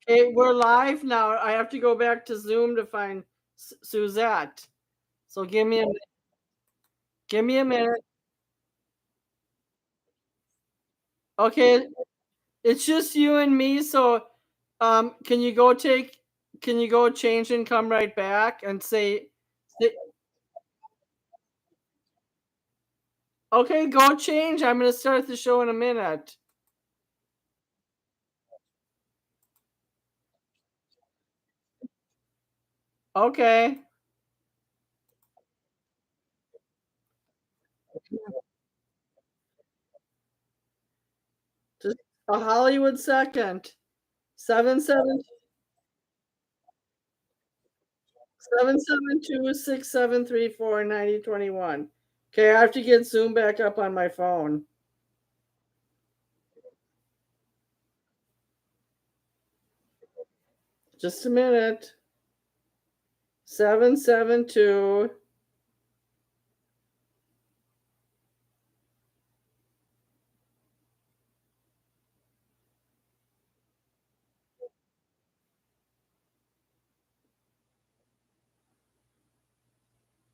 Hey, we're live now. I have to go back to Zoom to find Suzette. So give me a minute. Okay, it's just you and me. So, can you go Can you go change and come right back and say okay, go change. I'm gonna start the show in a minute. Okay, just a Hollywood second. 772-673-49021. Okay, I have to get Zoom back up on my phone. Just a minute. 772.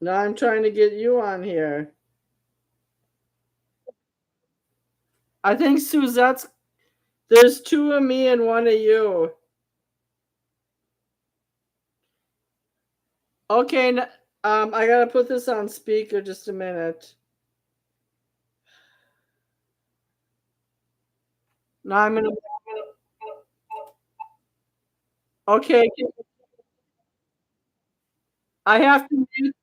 Now I'm trying to get you on here. I think Suzette's, there's two of me and one of you. Okay, I gotta put this on speaker just a minute. Now I'm gonna, okay, I have to mute.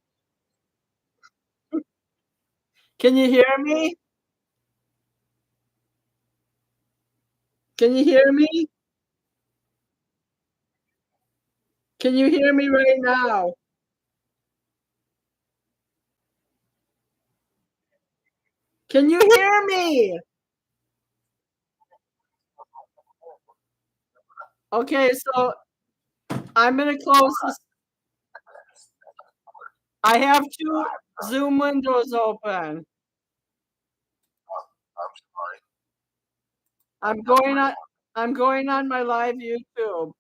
Can you hear me? Can you hear me? Can you hear me right now? Can you hear me? Okay, so I'm gonna close this. I have two Zoom windows open. I'm going on I'm going on my live YouTube.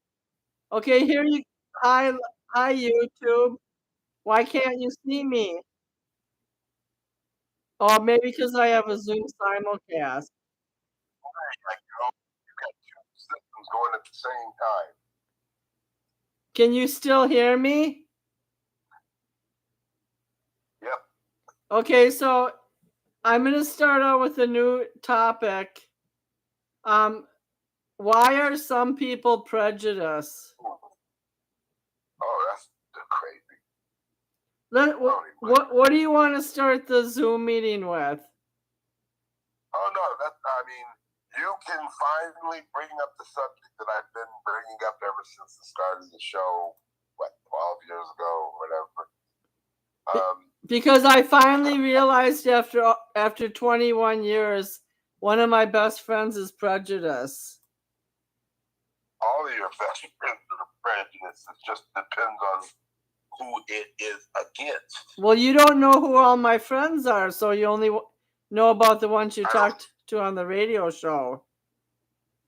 Okay, here you hi hi YouTube. Why can't you see me? Oh, maybe because I have a Zoom simulcast. Systems going at the same time. Can you still hear me? Yep. Okay, so I'm gonna start out with a new topic. Why are some people prejudiced? Oh, that's crazy. What do you want to start the Zoom meeting with? Oh no, I mean, you can finally bring up the subject that I've been bringing up ever since the start of the show, what, 12 years ago, or whatever. Because I finally realized after 21 years, one of my best friends is prejudice. All of your best friends are prejudice. It just depends on who it is against. Well, you don't know who all my friends are, so you only know about the ones you talked to on the radio show.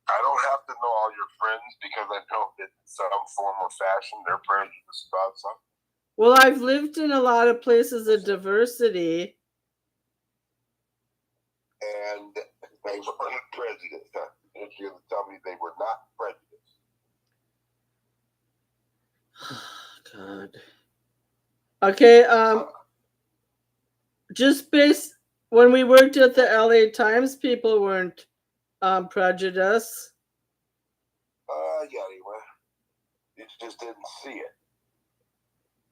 I don't have to know all your friends because I know that in some form or fashion they're prejudiced about something. Well, I've lived in a lot of places of diversity. And they weren't prejudiced. Huh? You're going to tell me they were not prejudiced. God. Okay, just based when we worked at the LA Times, people weren't prejudiced. Yeah, they were. You just didn't see it.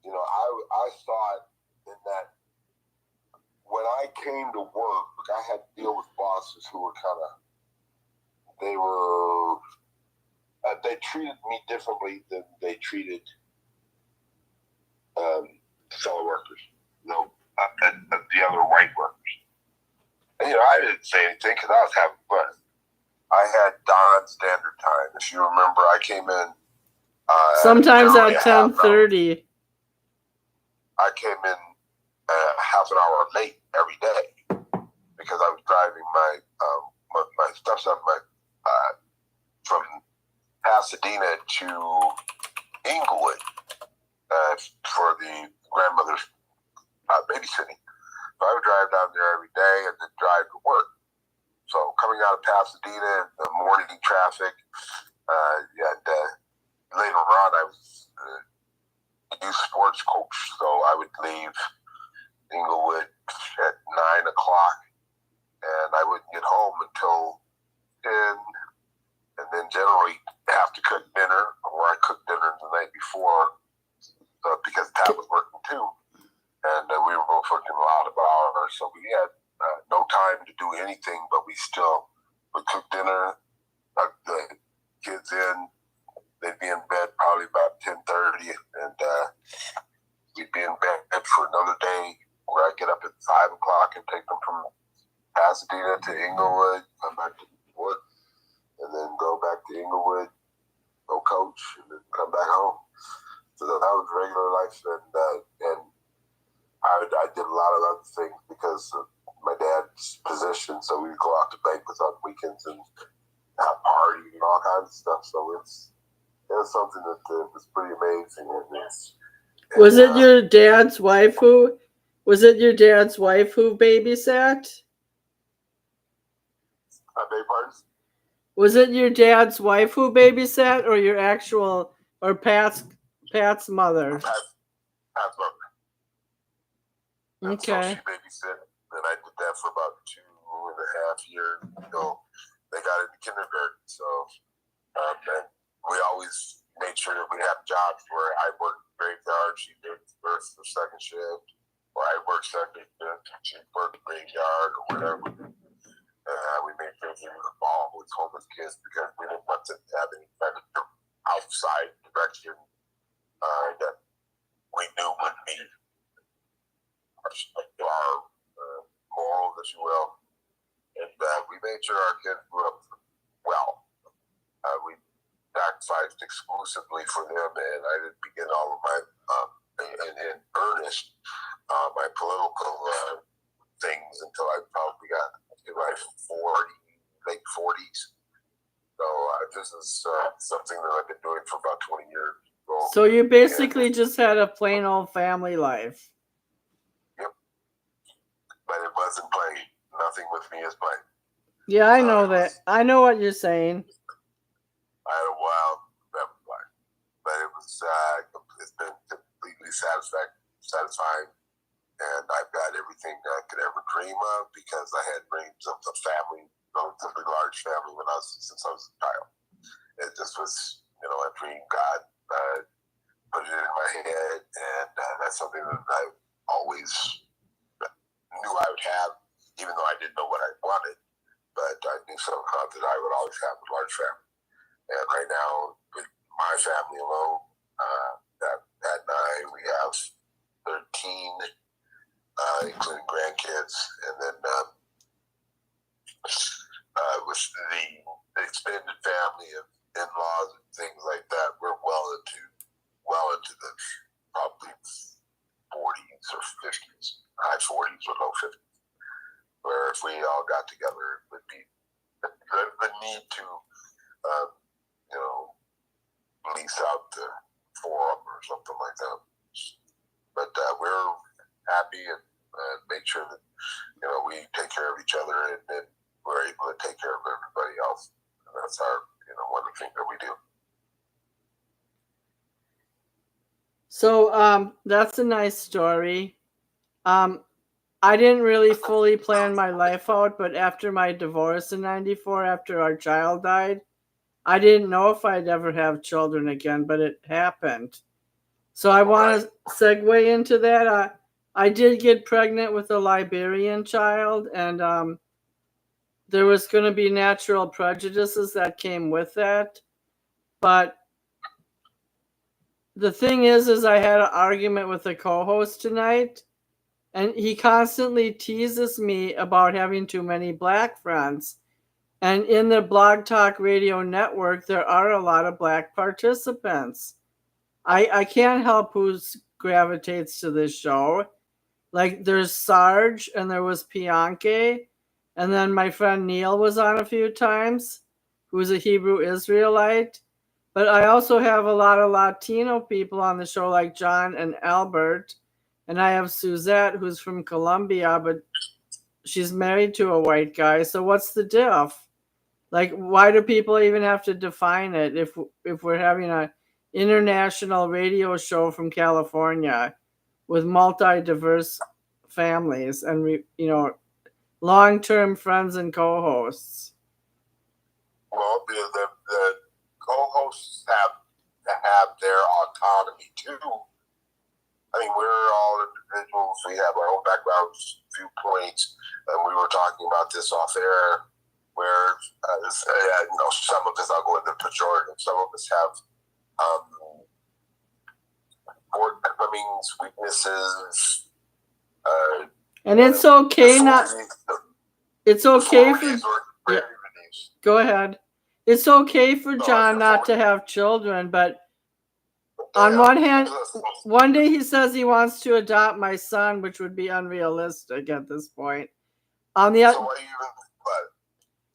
You know, I saw it in that when I came to work, I had to deal with bosses who were they treated me differently than they treated fellow workers, the other white workers. And, I didn't say anything because I was having fun. I had Don Standard Time. If you remember, I came in. Sometimes at 10:30. I came in half an hour late every day because I was driving my stuff from Pasadena to Inglewood for the grandmother's babysitting. So I would drive down there every day and then drive to work. So coming out of Pasadena, the morning traffic, later on I was a youth sports coach, so I would leave Inglewood at 9 o'clock, and I wouldn't get home until 10, and then generally have to cook dinner, or I cooked dinner the night before, because Pat was working too, and we were both working a lot of hours, so we had no time to do anything, but we still would cook dinner, tuck the kids in. They'd be in bed probably about 10:30, and we'd be in bed for another day, where I'd get up at 5 o'clock and take them from Pasadena to Inglewood, come back to work, and then go back to Inglewood, go coach, and then come back home. So that was regular life, and I did a lot of other things because of my dad's position, so we'd go out to banquets on weekends and have parties and all kinds of stuff. So it was something that was pretty amazing. Was it your dad's wife who? Was it your dad's wife who babysat? I beg pardon? Was it your dad's wife who babysat, or your actual, or Pat's mother? Pat's mother. Okay. So she babysit, and I did that for about 2.5 years until they got into kindergarten. So, and we always made sure that we had jobs where I worked graveyard, she did first or second shift, or I worked second shift, she worked graveyard or whatever. We made sure we were involved with homeless kids because we didn't want to have any kind of outside direction that we knew would be our morals, if you will. And we made sure our kids grew up well. We sacrificed exclusively for them, and I didn't begin all of my, in earnest, my political things until I probably got to my late 40s. So this is something that I've been doing for about 20 years. So you basically just had a plain old family life. Yep. But it wasn't plain. Nothing with me is plain. Yeah, I know that. I know what you're saying. I had a wild family life, but it's been completely satisfying, and I've got everything I could ever dream of because I had dreams of a family, relatively large family since I was a child. It just was, a dream God put it in my head, and that's something that I always knew I would have, even though I didn't know what I wanted, but I knew somehow that I would always have a large family. And right now, with my family alone, Pat and I, we have 13, including grandkids, and then with the extended family of in-laws and things like that, we're well into the probably 40s or 50s, high 40s or low 50s, where if we all got together, it would be the need to lease out the forum or something like that. But we're happy and make sure that we take care of each other, and then we're able to take care of everybody else. And that's our one of the things that we do. So that's a nice story. I didn't really fully plan my life out, but after my divorce in '94, after our child died, I didn't know if I'd ever have children again, but it happened. So I want to segue into that. I did get pregnant with a Liberian child, and there was going to be natural prejudices that came with that. But the thing is I had an argument with a co-host tonight, and he constantly teases me about having too many black friends. And in the Blog Talk Radio Network, there are a lot of black participants. I can't help who gravitates to this show. Like, there's Sarge, and there was Pianke, and then my friend Neil was on a few times, who's a Hebrew Israelite. But I also have a lot of Latino people on the show, like John and Albert. And I have Suzette, who's from Colombia, but she's married to a white guy. So what's the diff? Like, why do people even have to define it if we're having a international radio show from California with multi-diverse families and long-term friends and co-hosts? Well, the co-hosts have to have their autonomy too. I mean, we're all individuals. We have our own backgrounds, viewpoints, and we were talking about this off air, where some of us, I'll go into pejorative, some of us have shortcomings, weaknesses, and it's okay not. It's okay for. Yeah, go ahead. It's okay for John not to have children, but on one hand, one day he says he wants to adopt my son, which would be unrealistic at this point. On the other,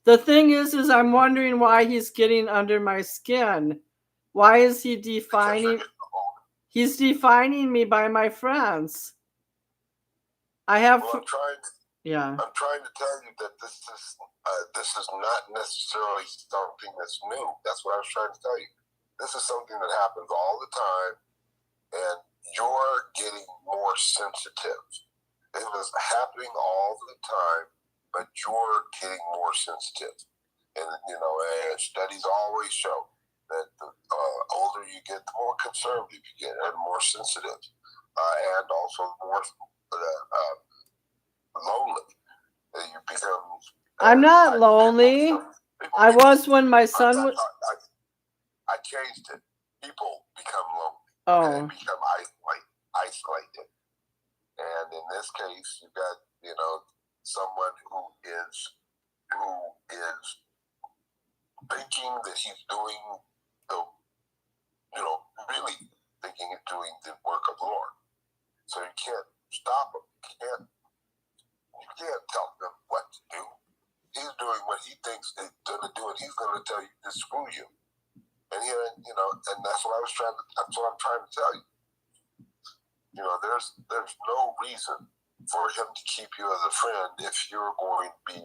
the thing is I'm wondering why he's getting under my skin. Why is he defining? He's defining me by my friends. I have. Well, I'm trying to tell you that this is not necessarily something that's new. That's what I was trying to tell you. This is something that happens all the time, and you're getting more sensitive. It was happening all the time, but you're getting more sensitive. And, and studies always show that the older you get, the more conservative you get, and more sensitive, and also more lonely. You become. I'm not lonely. I was when my son was. I changed it. People become lonely. Oh. And they become isolated. And in this case, you've got, someone who is thinking that he's doing really thinking of doing the work of the Lord. So you can't stop him. You can't tell him what to do. He's doing what he thinks he's going to do, and he's going to tell you to screw you. And and that's what I'm trying to tell you. There's no reason for him to keep you as a friend if you're going to be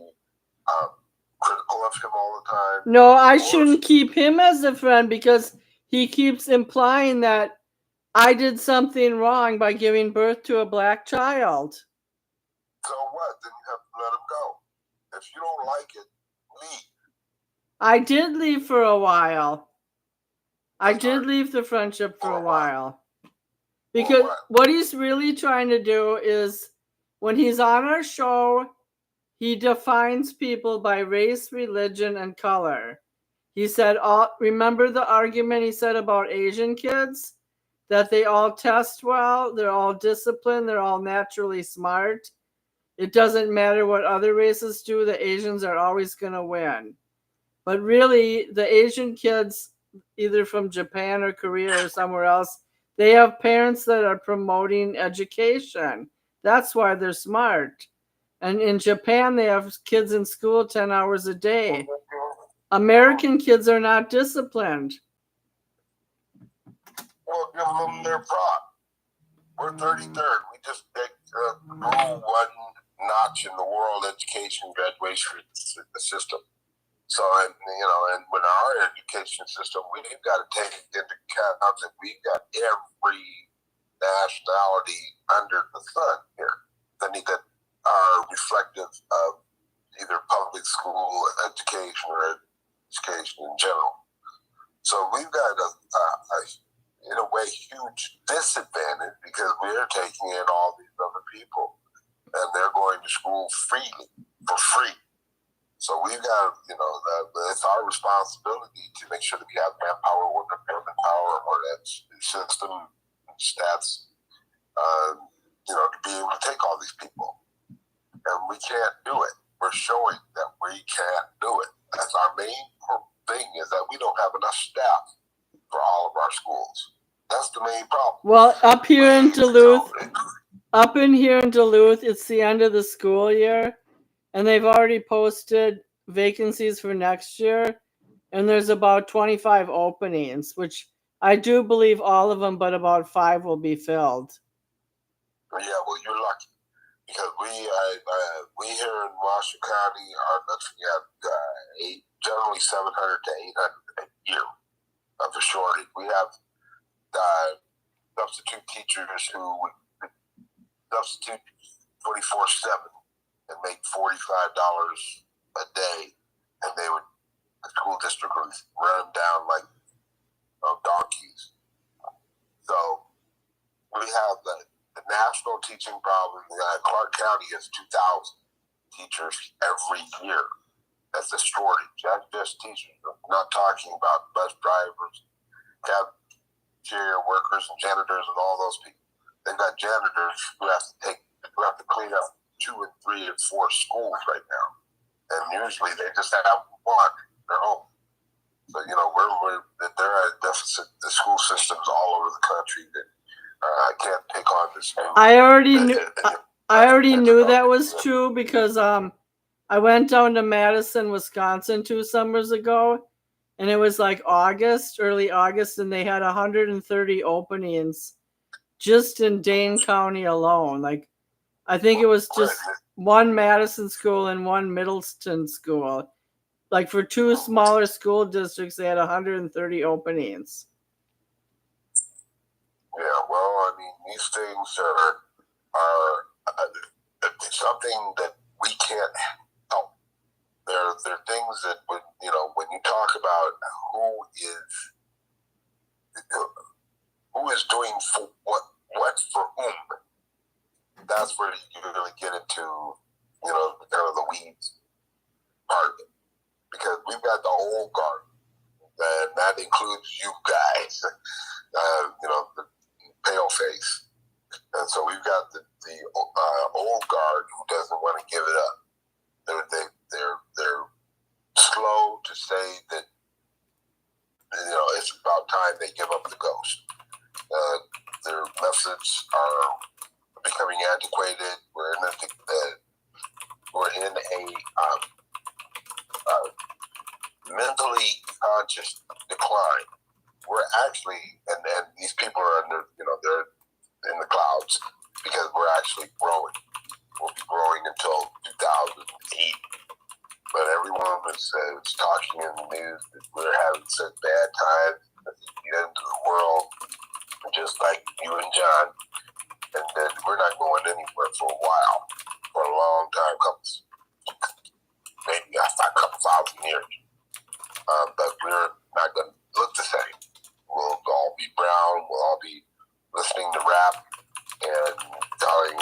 critical of him all the time. No, I shouldn't keep him as a friend because he keeps implying that I did something wrong by giving birth to a black child. So what? Then you have to let him go. If you don't like it, leave. I did leave for a while. I did leave the friendship for a while. Because what he's really trying to do is, when he's on our show, he defines people by race, religion, and color. He said, remember the argument he said about Asian kids? That they all test well, they're all disciplined, they're all naturally smart. It doesn't matter what other races do, the Asians are always going to win. But really, the Asian kids, either from Japan or Korea or somewhere else, they have parents that are promoting education. That's why they're smart. And in Japan, they have kids in school 10 hours a day. American kids are not disciplined. Well, give them their prop. We're 33rd. We just grew one notch in the world education graduation system. So, and with our education system, we've got to take into account that we've got every nationality under the sun here that are reflective of either public school education or education in general. So we've got in a way, huge disadvantage because we're taking in all these other people and they're going to school freely, for free. So we've got, it's our responsibility to make sure that we have manpower, work impairment power, or that system stats, to be able to take all these people. And we can't do it. We're showing that we can't do it. That's our main thing, is that we don't have enough staff for all of our schools. That's the main problem. Well, up in here in Duluth, it's the end of the school year, and they've already posted vacancies for next year. and there's about 25 openings, which I do believe all of them, but about 5 will be filled. Yeah, well, you're lucky because we here in Washoe County are looking at generally 700 to 800 a year of a shortage. We have substitute teachers who would substitute 24/7 and make $45 a day, and the school district would run them down like donkeys. So we have the national teaching problem. Clark County has 2,000 teachers every year. That's a shortage. That's just teachers. I'm not talking about bus drivers, cafeteria workers, and janitors, and all those people. They've got janitors who have to clean up 2 and 3 and 4 schools right now, and usually they just have one. They're home. So there are deficit. The school systems all over the country that I can't pick on this. I already knew that was true because I went down to Madison, Wisconsin 2 summers ago, and it was like early August, and they had 130 openings just in Dane County alone. Like, I think it was just one Madison school and one Middleton school. Like, for 2 smaller school districts, they had 130 openings. Yeah, well, I mean, these things are something that we can't help. They're things that when you talk about who is doing for what for whom, that's where you really get into kind of the weeds part of it, because we've got the old guard, and that includes you guys, the pale face, and so we've got the old guard who doesn't want to give it up. They're slow to say that it's about time they give up the ghost. Their methods are becoming antiquated. We're in a mentally conscious decline. We're actually, and these people are under, they're in the clouds because we're actually growing. We'll be growing until 2008. But everyone was talking in the news that we're having such bad times at the end of the world, just like you and John, and that we're not going anywhere for a while, for a long time, maybe a couple thousand years. But we're not going to look the same. We'll all be brown. We'll all be listening to rap and telling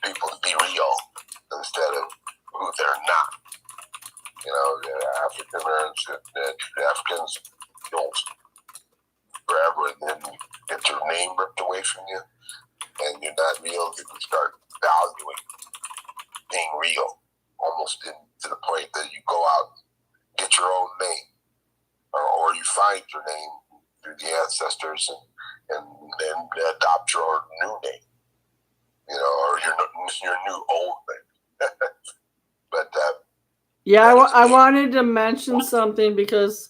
people to be real instead of who they're not. Africans don't forever, and then you get your name ripped away from you, and you're not real. You can start valuing being real, almost to the point that you go out, get your own name, or you find your name through the ancestors and adopt your new name, or your new old name. But yeah, I wanted to mention something because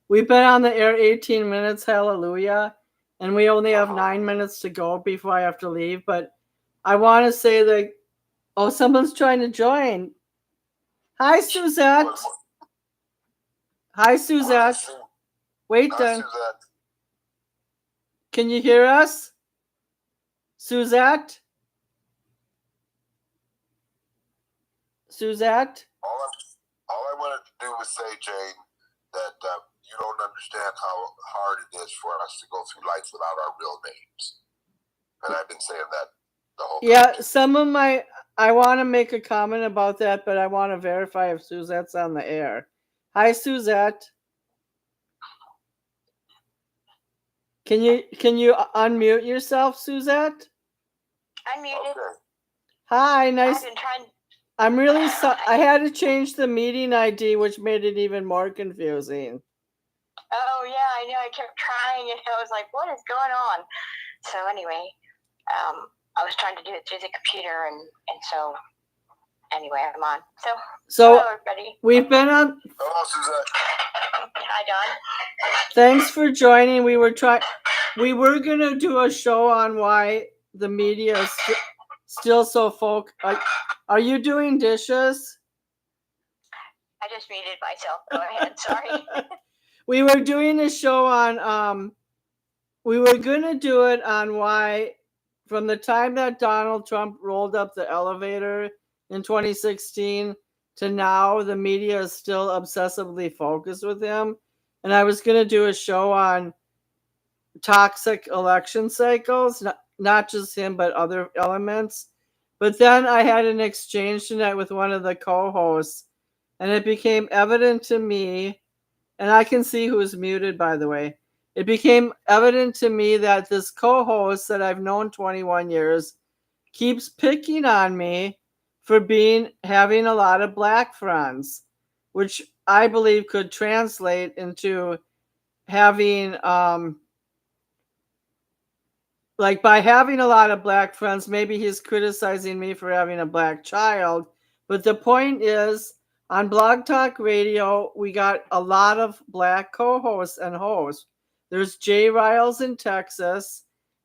we've been on the air 18 minutes, hallelujah, and we only have 9 minutes to go before I have to leave. But I want to say that, someone's trying to join. Hi, Suzette. Hi, Suzette. Wait then. Can you hear us? Suzette? Suzette? All I wanted to do was say, Jane, that you don't understand how hard it is for us to go through life without our real names. And I've been saying that the whole time. Yeah, I want to make a comment about that, but I want to verify if Suzette's on the air. Hi, Suzette. Can you unmute yourself, Suzette? Unmuted. Okay. Hi, nice. I've been trying. I'm really sorry. I had to change the meeting ID, which made it even more confusing. Oh yeah, I know. I kept trying, and I was like, "What is going on?" So anyway, I was trying to do it through the computer, and so anyway, I'm on. So hello, everybody. we've been on. Hello, Suzette. Hi, Don. Thanks for joining. We were gonna do a show on why the media is still so Are you doing dishes? I just muted myself. Go ahead. Sorry. We were doing a show on we were gonna do it on why from the time that Donald Trump rolled up the elevator in 2016 to now, the media is still obsessively focused with him. And I was gonna do a show on toxic election cycles, not just him, but other elements. But then I had an exchange tonight with one of the co-hosts, and it became evident to me, and I can see who's muted, by the way. It became evident to me that this co-host that I've known 21 years keeps picking on me for having a lot of black friends, which I believe could translate into having like by having a lot of black friends, maybe he's criticizing me for having a black child. But the point is, on Blog Talk Radio, we got a lot of black co-hosts and hosts. There's Jay Riles in Texas.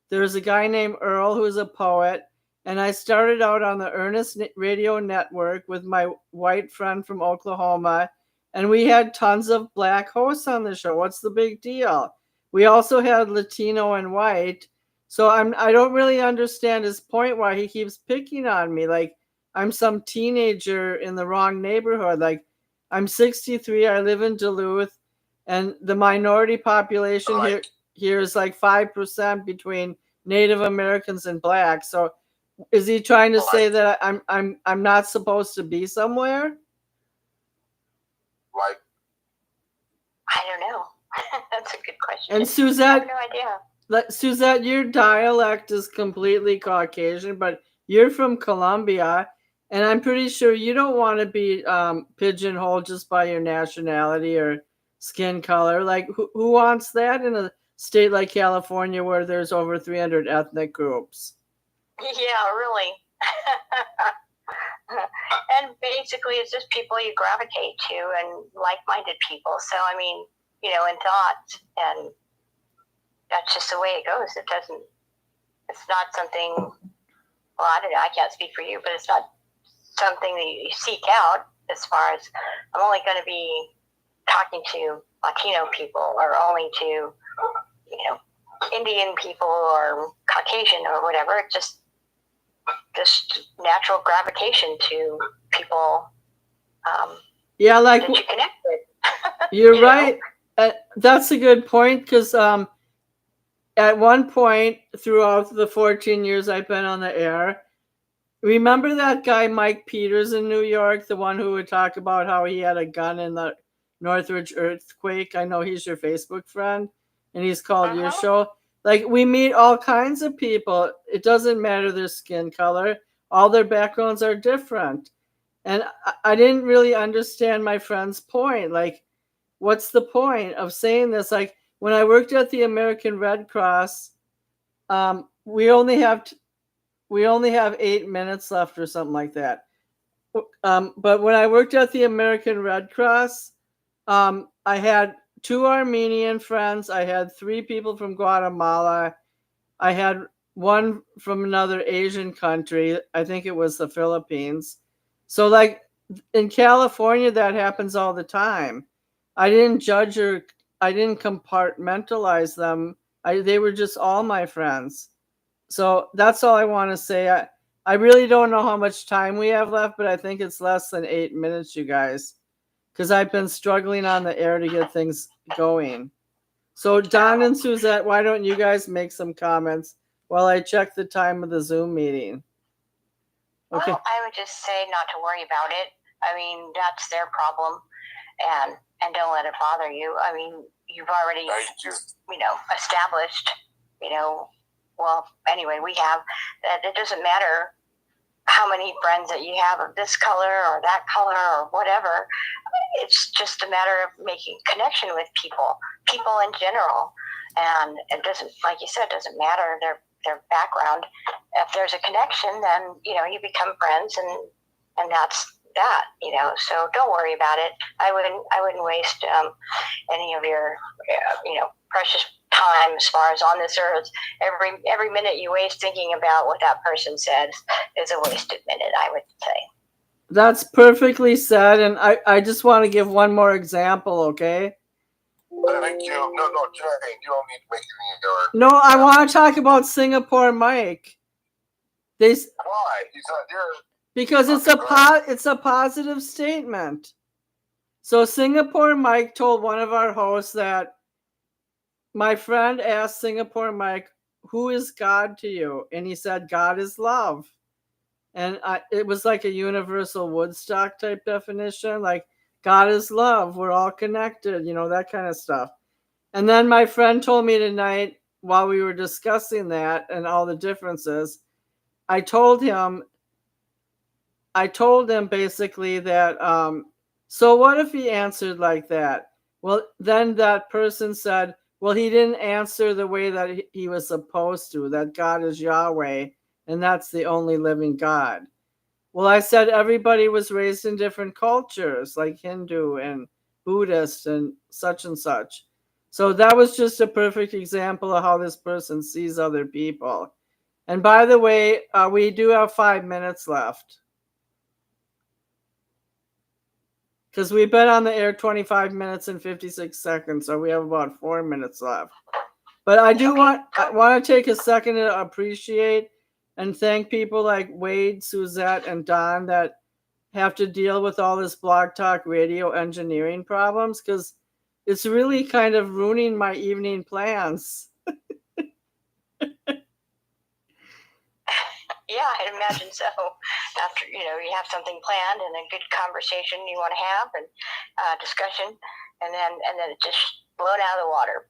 There's a guy named Earl who's a poet. And I started out on the Ernest Radio Network with my white friend from Oklahoma. And we had tons of black hosts on the show. What's the big deal? We also had Latino and white. So I don't really understand his point why he keeps picking on me. Like I'm some teenager in the wrong neighborhood. Like I'm 63, I live in Duluth, and the minority population here is like 5% between Native Americans and blacks. So is he trying to say that I'm not supposed to be somewhere? Like, I don't know. That's a good question. And Suzette, I have no idea. Suzette, your dialect is completely Caucasian, but you're from Colombia, and I'm pretty sure you don't want to be pigeonholed just by your nationality or skin color. Like, who wants that in a state like California where there's over 300 ethnic groups? Yeah, really. And basically, it's just people you gravitate to and like-minded people. So, I mean, in thoughts, and that's just the way it goes. It's not something, well, I don't know, I can't speak for you, but it's not something that you seek out as far as I'm only going to be talking to Latino people or only to, Indian people or Caucasian or whatever. It's just natural gravitation to people yeah, like that you connect with. You're right. That's a good point because at one point throughout the 14 years I've been on the air, remember that guy Mike Peters in New York, the one who would talk about how he had a gun in the Northridge earthquake? I know he's your Facebook friend, and he's called your show. Like, we meet all kinds of people. It doesn't matter their skin color. All their backgrounds are different. And I didn't really understand my friend's point. Like, what's the point of saying this? Like, when I worked at the American Red Cross, we only have 8 minutes left or something like that. But when I worked at the American Red Cross, I had 2 Armenian friends. I had 3 people from Guatemala. I had 1 from another Asian country. I think it was the Philippines. So, like, in California, that happens all the time. I didn't judge or I didn't compartmentalize them. They were just all my friends. So that's all I want to say. I really don't know how much time we have left, but I think it's less than 8 minutes, you guys, because I've been struggling on the air to get things going. So Don and Suzette, why don't you guys make some comments while I check the time of the Zoom meeting? Okay. Well, I would just say not to worry about it. I mean, that's their problem, and don't let it bother you. I mean, you've already, established, well, anyway, we have that it doesn't matter how many friends that you have of this color or that color or whatever. It's just a matter of making connection with people in general. And it doesn't, like you said, doesn't matter their background. If there's a connection, then, you become friends and and that's that, so don't worry about it. I wouldn't waste any of your precious time as far as on this earth. Every minute you waste thinking about what that person said is a wasted minute, I would say. That's perfectly said, and I just want to give one more example, okay? Thank you. No, Jane, you don't need to make any. No, I want to talk about Singapore Mike. Why? He's not there. Because it's a positive statement. So Singapore Mike told one of our hosts that my friend asked Singapore Mike, "Who is God to you?" And he said, "God is love." And it was like a universal Woodstock type definition, like God is love. We're all connected, that kind of stuff. And then my friend told me tonight while we were discussing that and all the differences, I told him basically that, so what if he answered like that? Well, then that person said, well, he didn't answer the way that he was supposed to, that God is Yahweh, and that's the only living God. Well, I said everybody was raised in different cultures, like Hindu and Buddhist and such. So that was just a perfect example of how this person sees other people. And by the way, we do have 5 minutes left. Because we've been on the air 25 minutes and 56 seconds, so we have about 4 minutes left. But I want to take a second to appreciate and thank people like Wade, Suzette, and Don that have to deal with all this Blog Talk Radio engineering problems, because it's really kind of ruining my evening plans. Yeah, I'd imagine so. After you have something planned and a good conversation you want to have and discussion, and then it just blown out of the water.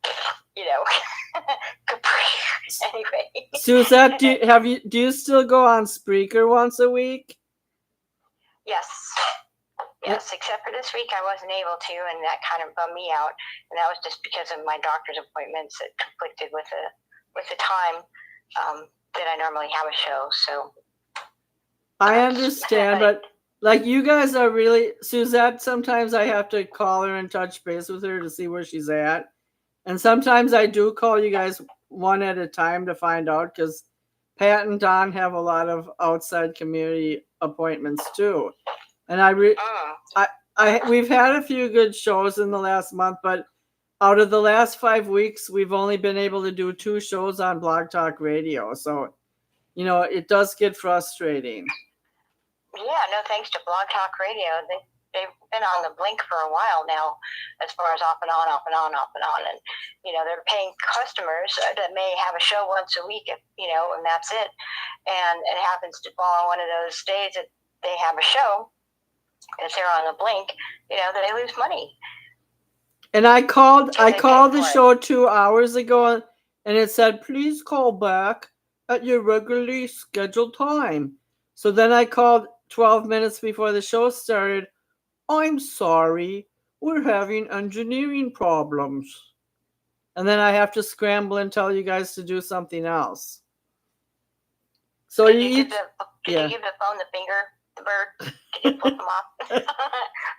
Anyway. Suzette, do you still go on Spreaker once a week? Yes, except for this week I wasn't able to, and that kind of bummed me out. And that was just because of my doctor's appointments that conflicted with the time that I normally have a show. So I understand, but like you guys are really, Suzette, sometimes I have to call her and touch base with her to see where she's at. And sometimes I do call you guys one at a time to find out, because Pat and Don have a lot of outside community appointments too. And we've had a few good shows in the last month, but out of the last 5 weeks, we've only been able to do 2 shows on Blog Talk Radio. So, it does get frustrating. Yeah, no thanks to Blog Talk Radio. They've been on the blink for a while now, as far as off and on. And, they're paying customers that may have a show once a week, and that's it. And it happens to fall on one of those days that they have a show, because they're on the blink, that they lose money. And I called the show 2 hours ago, and it said, please call back at your regularly scheduled time. So then I called 12 minutes before the show started. I'm sorry, we're having engineering problems. And then I have to scramble and tell you guys to do something else. So Did you give the phone the finger, the bird? Did you flip them off?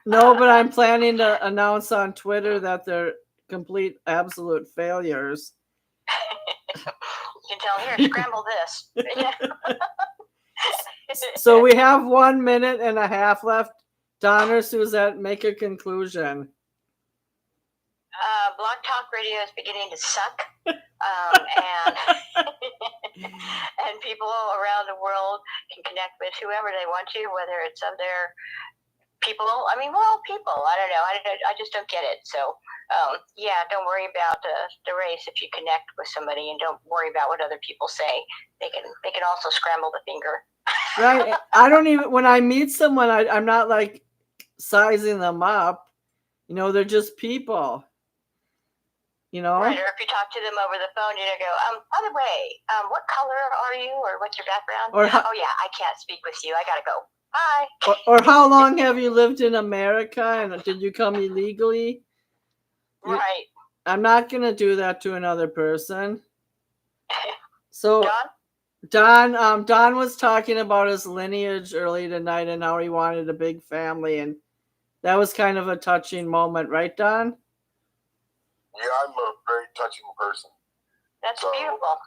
No, but I'm planning to announce on Twitter that they're complete, absolute failures. You can tell them, here, scramble this. So we have 1 minute and a half left. Don or Suzette, make a conclusion. Blog Talk Radio is beginning to suck, and and people around the world can connect with whoever they want to, whether it's of their people. I mean, well, people. I don't know. I just don't get it. So, don't worry about the race if you connect with somebody, and don't worry about what other people say. They can also scramble the finger. Right. I don't even, when I meet someone, I'm not like sizing them up. They're just people. Right, or if you talk to them over the phone, go, by the way, what color are you, or what's your background? Oh yeah, I can't speak with you. I gotta go. Bye. Or how long have you lived in America, and did you come illegally? Right. I'm not gonna do that to another person. So, John? Don was talking about his lineage early tonight and how he wanted a big family, and that was kind of a touching moment, right, Don? Yeah, I'm a very touching person. That's beautiful.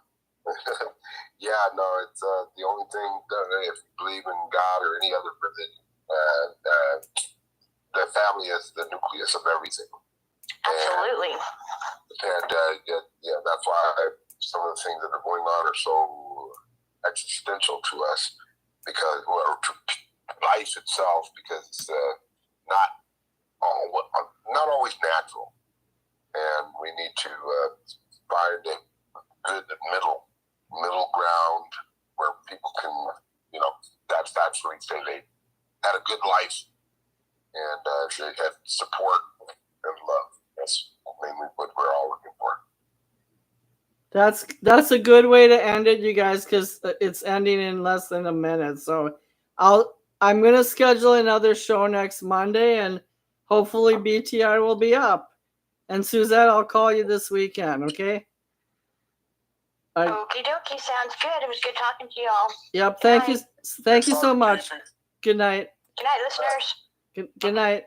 Yeah, no, it's the only thing that if you believe in God or any other religion, the family is the nucleus of everything. Absolutely. And yeah, that's why some of the things that are going on are so existential to us, because to life itself, because it's not always natural, and we need to find a good middle ground where people can, that's where they say they had a good life and they had support and love. That's mainly what we're all looking for. That's a good way to end it, you guys, because it's ending in less than a minute. So I'm gonna schedule another show next Monday, and hopefully BTR will be up. And Suzette, I'll call you this weekend, okay? Okie dokie, sounds good. It was good talking to you all. Yep, thank you so much. Good night. Good night, listeners. Good night.